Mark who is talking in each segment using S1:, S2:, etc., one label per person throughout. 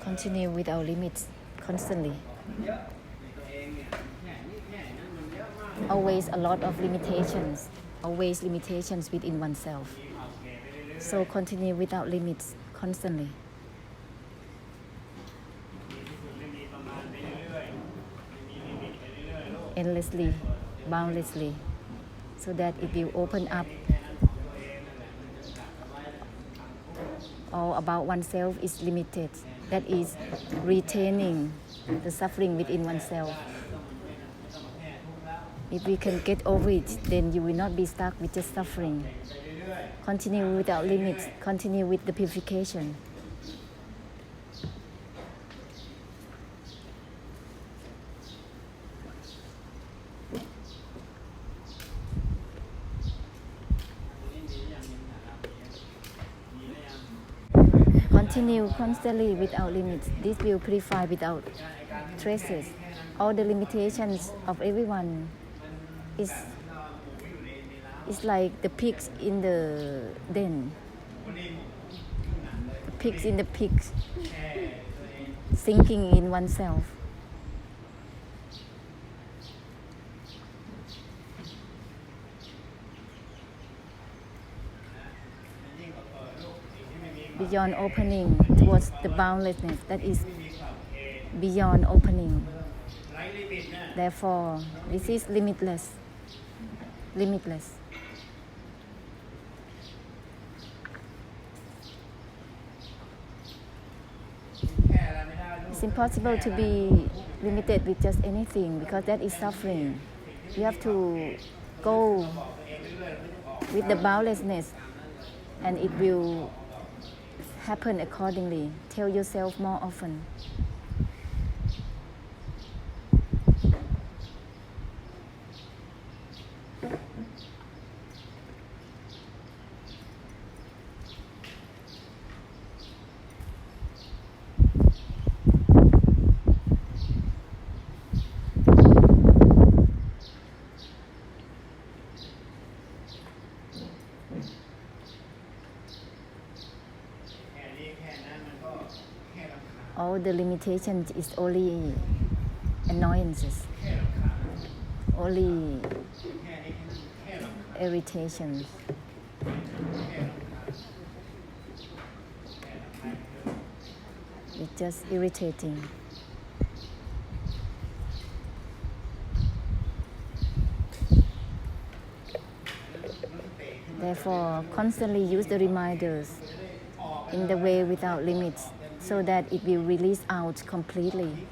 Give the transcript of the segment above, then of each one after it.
S1: Continue with our limits constantly. Always a lot of limitations, always limitations within oneself. So continue without limits constantly. Endlessly, boundlessly, so that it will open up. All about oneself is limited. That is retaining the suffering within oneself. If we can get over it, then you will not be stuck with just suffering. Continue without limits. Continue with the purification. Continue constantly without limits. This will purify without traces. All the limitations of everyone is like the pigs in the den. The pigs in the pigs, sinking in oneself. Beyond opening towards the boundlessness, that is beyond opening. Therefore, this is limitless. Limitless. It's impossible to be limited with just anything because that is suffering. You have to go with the boundlessness and it will happen accordingly. Tell yourself more often. All the limitations is only annoyances, only irritations. It's just irritating. Therefore, constantly use the reminders in the way without limits, so that it will release out completely,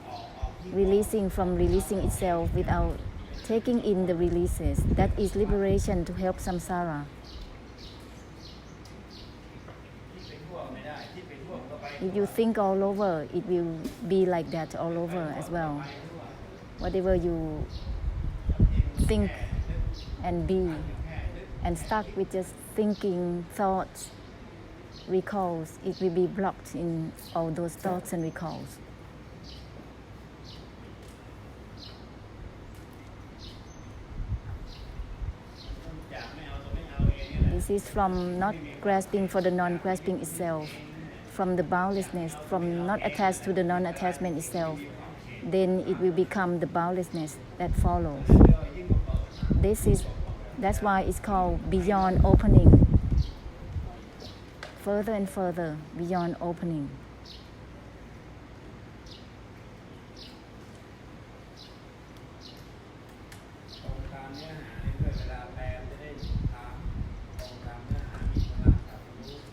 S1: releasing from releasing itself without taking in the releases. That is liberation to help samsara. If you think all over, it will be like that all over as well. Whatever you think and be, and stuck with just thinking, thoughts, recalls, it will be blocked in all those thoughts and recalls. This is from not grasping for the non-grasping itself, from the boundlessness, from not attached to the non-attachment itself. Then it will become the boundlessness that follows. That's why it's called beyond opening. Further and further beyond opening.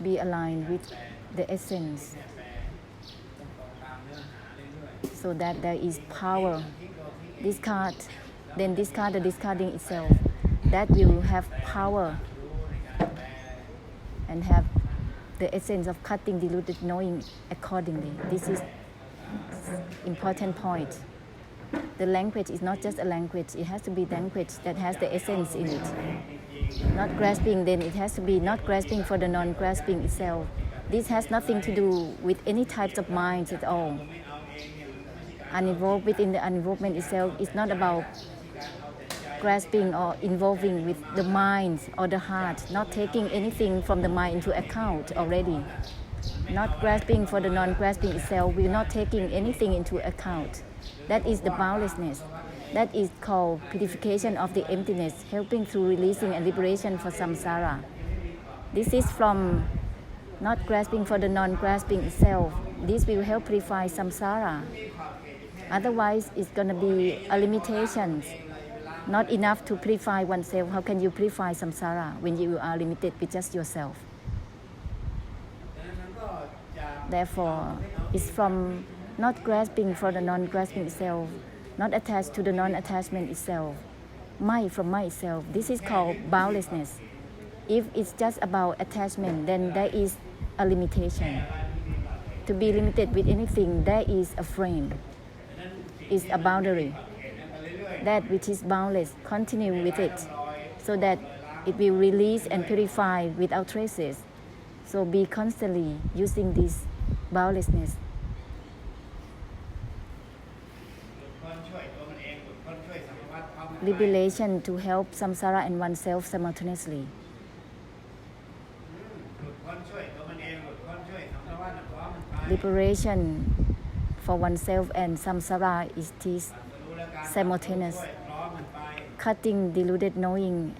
S1: Be aligned with the essence so that there is power. Discard, then discard the discarding itself. That will have power and have the essence of cutting, diluted, knowing accordingly. This is important point. The language is not just a language. It has to be language that has the essence in it. Not grasping, then it has to be not grasping for the non-grasping itself. This has nothing to do with any types of minds at all. Uninvolved within the uninvolvement itself is not about grasping or involving with the mind or the heart, not taking anything from the mind into account already. not grasping for the non-grasping itself, we're not taking anything into account. That is the boundlessness. That is called purification of the emptiness, helping through releasing and liberation for samsara. This is from not grasping for the non-grasping itself. This will help purify samsara. Otherwise, it's going to be a limitation. Not enough to purify oneself. How can you purify samsara when you are limited with just yourself? Therefore, it's from not grasping for the non-grasping itself, not attached to the non-attachment itself, from itself. This is called boundlessness. If it's just about attachment, then there is a limitation. To be limited with anything, there is a frame, is a boundary. That which is boundless, continue with it, so that it will release and purify without traces. So be constantly using this boundlessness. Liberation to help samsara and oneself simultaneously. Liberation for oneself and samsara is this simultaneous. Cutting deluded knowing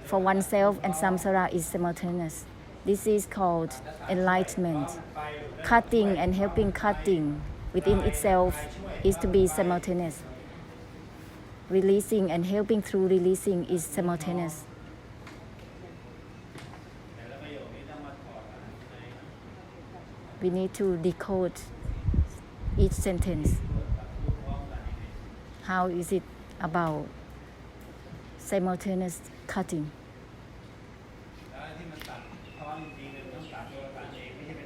S1: for oneself and samsara is simultaneous. This is called enlightenment. Cutting and helping cutting within itself is to be simultaneous. Releasing and helping through releasing is simultaneous. We need to decode each sentence. How is it about simultaneous cutting?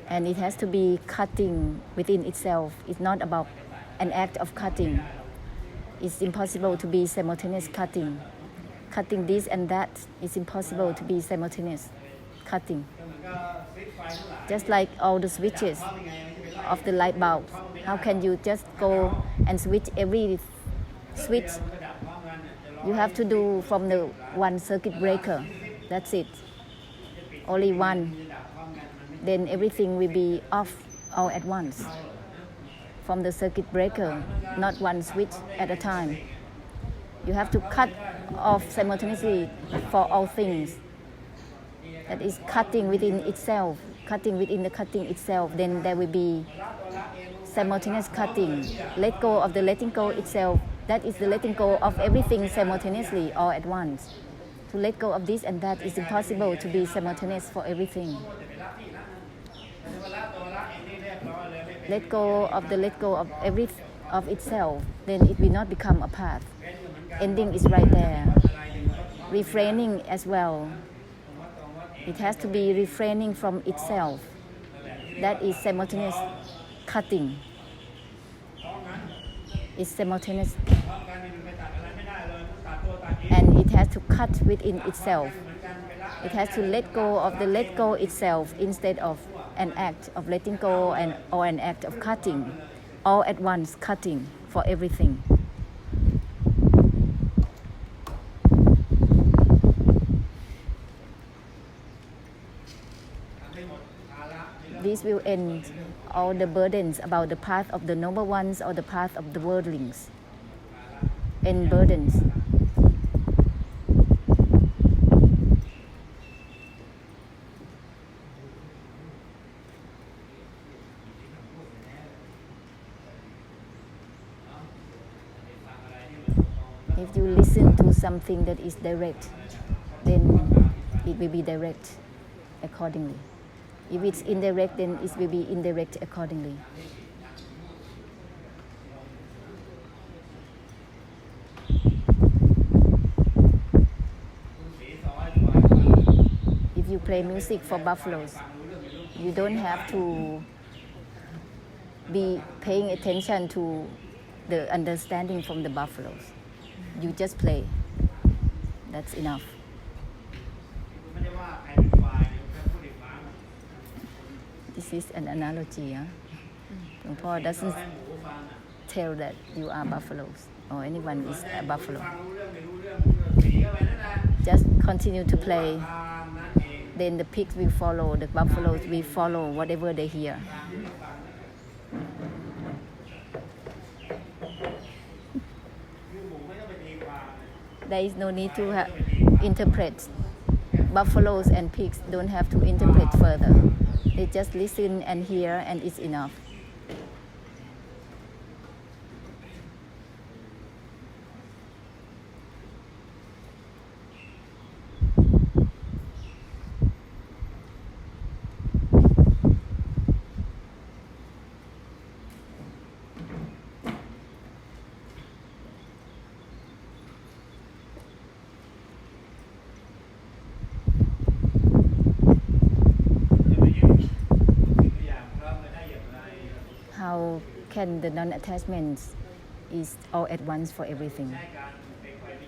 S1: And it has to be cutting within itself. It's not about an act of cutting. It's impossible to be simultaneous cutting. Cutting this and that, it's impossible to be simultaneous cutting. Just like all the switches of the light bulb. How can you just go and switch every switch? You have to do from the one circuit breaker. That's it. Only one. Then everything will be off all at once. From the circuit breaker, not one switch at a time. You have to cut off simultaneously for all things. That is cutting within itself, cutting within the cutting itself. Then there will be simultaneous cutting. Let go of the letting go itself. That is the letting go of everything simultaneously all at once. To let go of this and that is impossible to be simultaneous for everything. Let go of the let go of itself, then it will not become a path. Ending is right there. Refraining as well. It has to be refraining from itself. That is simultaneous cutting. It's simultaneous. And it has to cut within itself. It has to let go of the let go itself instead of an act of letting go or an act of cutting. All at once cutting for everything. This will end all the burdens about the path of the noble ones or the path of the worldlings. End burdens. If you listen to something that is direct, then it will be direct accordingly. If it's indirect, then it will be indirect accordingly. If you play music for buffaloes, you don't have to be paying attention to the understanding from the buffaloes. You just play. That's enough. This is an analogy. Luang Por doesn't tell that you are buffaloes or anyone is a buffalo. Just continue to play then the pigs will follow, the buffaloes will follow whatever they hear. There is no need to interpret. Buffaloes and pigs don't have to interpret further. They just listen and hear, and it's enough. How can the non-attachment is all at once for everything?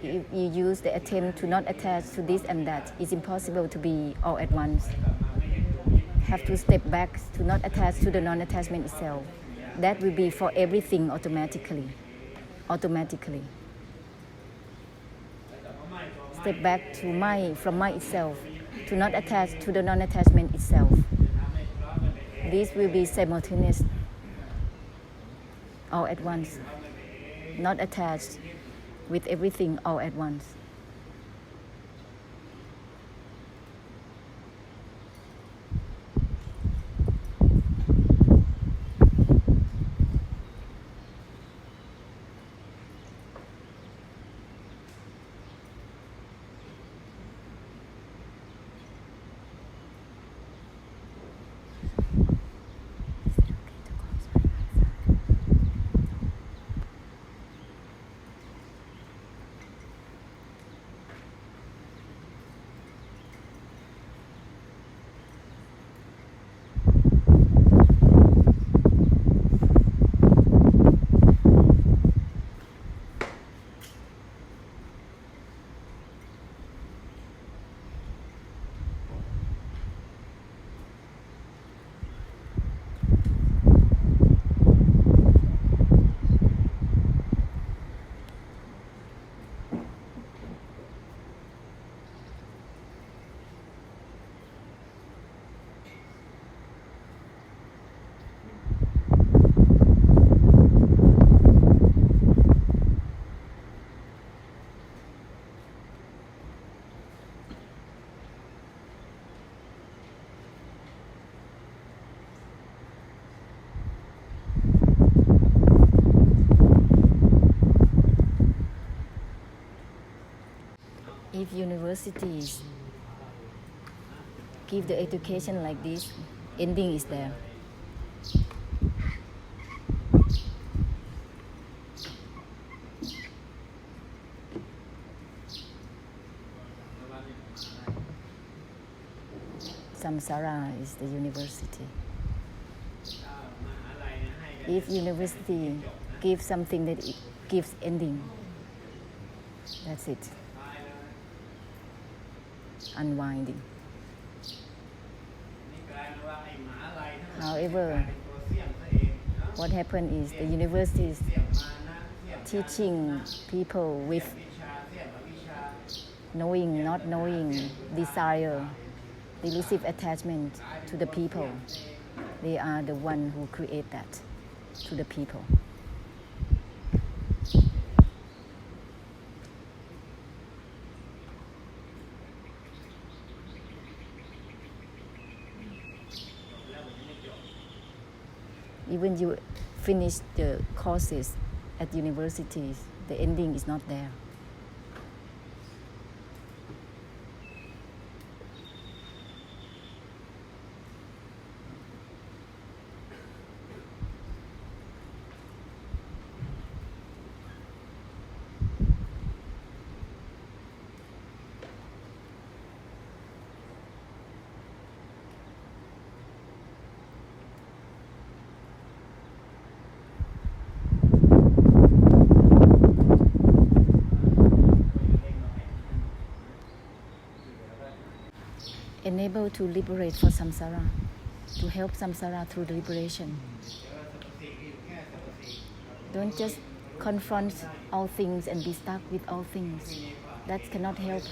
S1: If you use the attempt to not attach to this and that, it's impossible to be all at once. Have to step back to not attach to the non-attachment itself. That will be for everything automatically. Step back to from my itself, to not attach to the non-attachment itself. This will be simultaneous, all at once, not attached with everything all at once. If universities give the education like this, ending is there. Samsara is the university. If university gives something that it gives ending, that's it. Unwinding. However, what happened is the university is teaching people with knowing, not knowing, desire, delusive attachment to the people. They are the one who create that to the people. Even you finish the courses at universities, the ending is not there. Enable to liberate for samsara, to help samsara through the liberation. Don't just confront all things and be stuck with all things. That cannot help.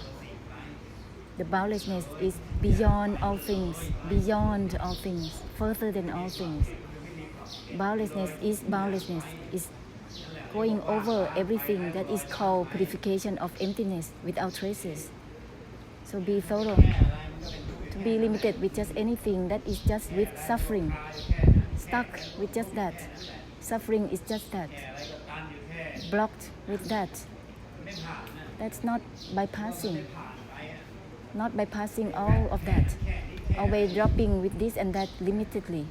S1: The boundlessness is beyond all things, beyond all things, further than all things. Boundlessness is going over everything that is called purification of emptiness without traces. So be thorough. To be limited with just anything that is just with suffering, stuck with just that. Suffering is just that. Blocked with that. That's not bypassing. Not bypassing all of that. Always dropping with this and that limitedly.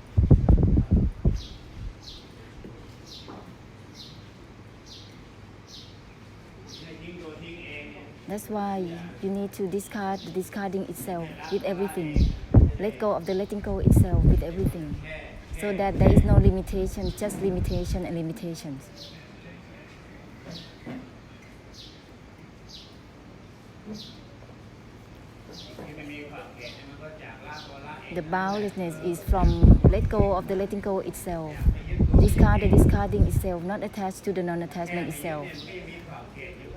S1: That's why you need to discard the discarding itself with everything. Let go of the letting go itself with everything. So that there is no limitation, just limitation and limitations. The boundlessness is from let go of the letting go itself. Discard the discarding itself, not attached to the non-attachment itself.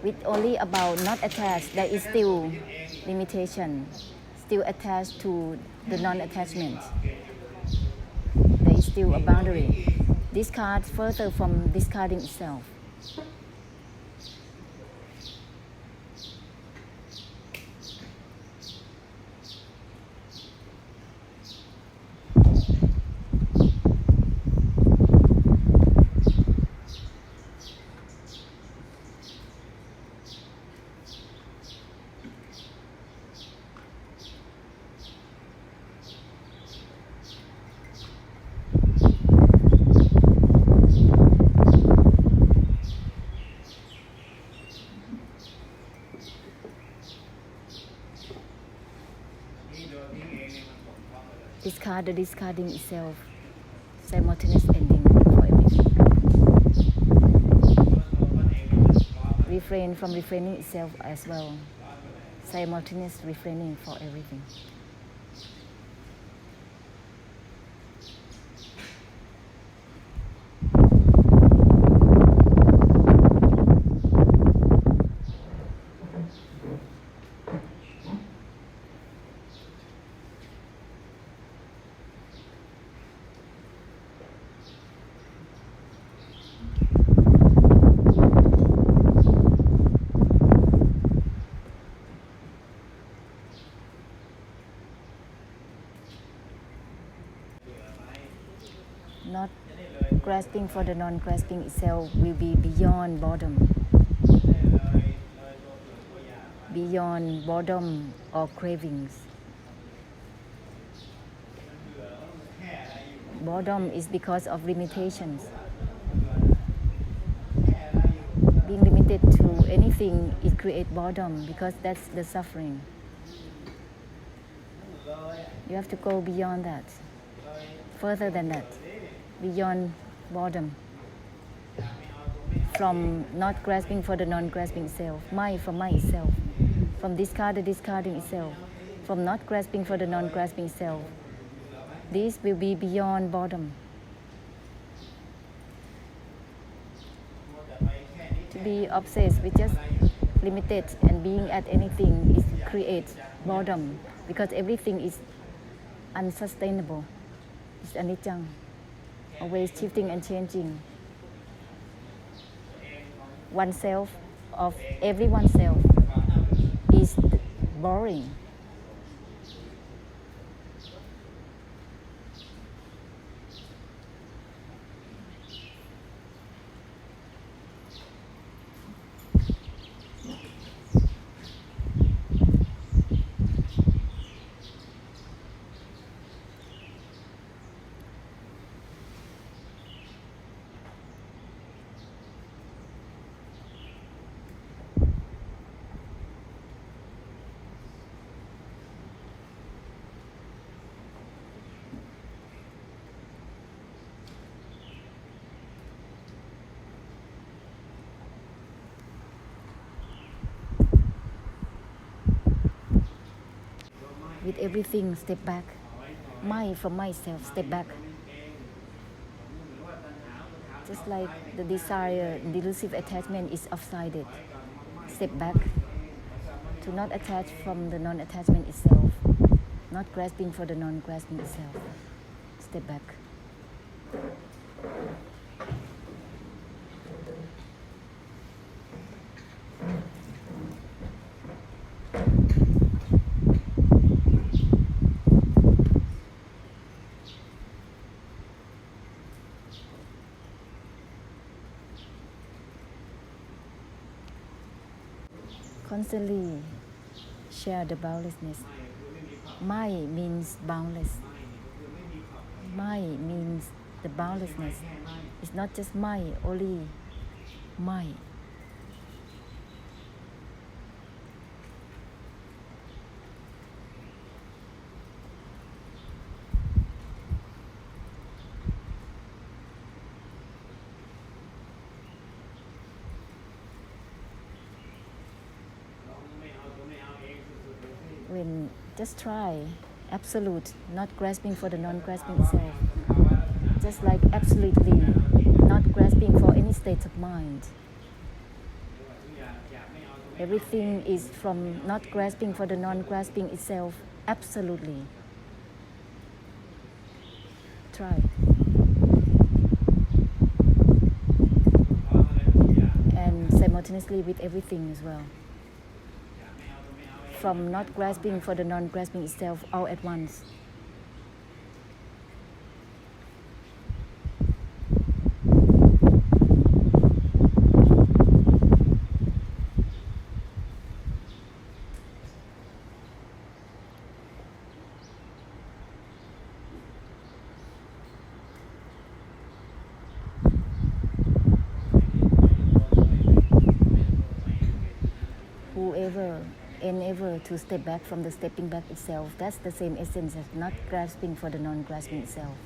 S1: With only about not attached, there is still limitation, still attached to the non-attachment. There is still a boundary. Discard further from discarding itself. Discard the discarding itself, simultaneous ending for everything. Refrain from refraining itself as well, simultaneous refraining for everything. Not grasping for the non-grasping itself will be beyond boredom. Beyond boredom or cravings. Boredom is because of limitations. Being limited to anything, it creates boredom because that's the suffering. You have to go beyond that, further than that. Beyond boredom, from not grasping for the non-grasping self, my for myself, from discard the discarding itself, from not grasping for the non-grasping self. This will be beyond boredom. To be obsessed with just limited and being at anything is creates boredom because everything is unsustainable. It's anicca. Always shifting and changing. Oneself of every oneself is boring. With everything, step back. My from myself, step back. Just like the desire, delusive attachment is off-sided. Step back. To not attach from the non-attachment itself. not grasping for the non-grasping itself. Step back. Constantly share the boundlessness. Mai means boundless. Mai means the boundlessness. It's not just Mai, only Mai. When just try absolute, not grasping for the non-grasping itself, just like absolutely not grasping for any state of mind. Everything is from not grasping for the non-grasping itself, absolutely. Try. And simultaneously with everything as well. From not grasping for the non-grasping itself all at once. Whoever endeavor to step back from the stepping back itself, that's the same essence as not grasping for the non-grasping itself.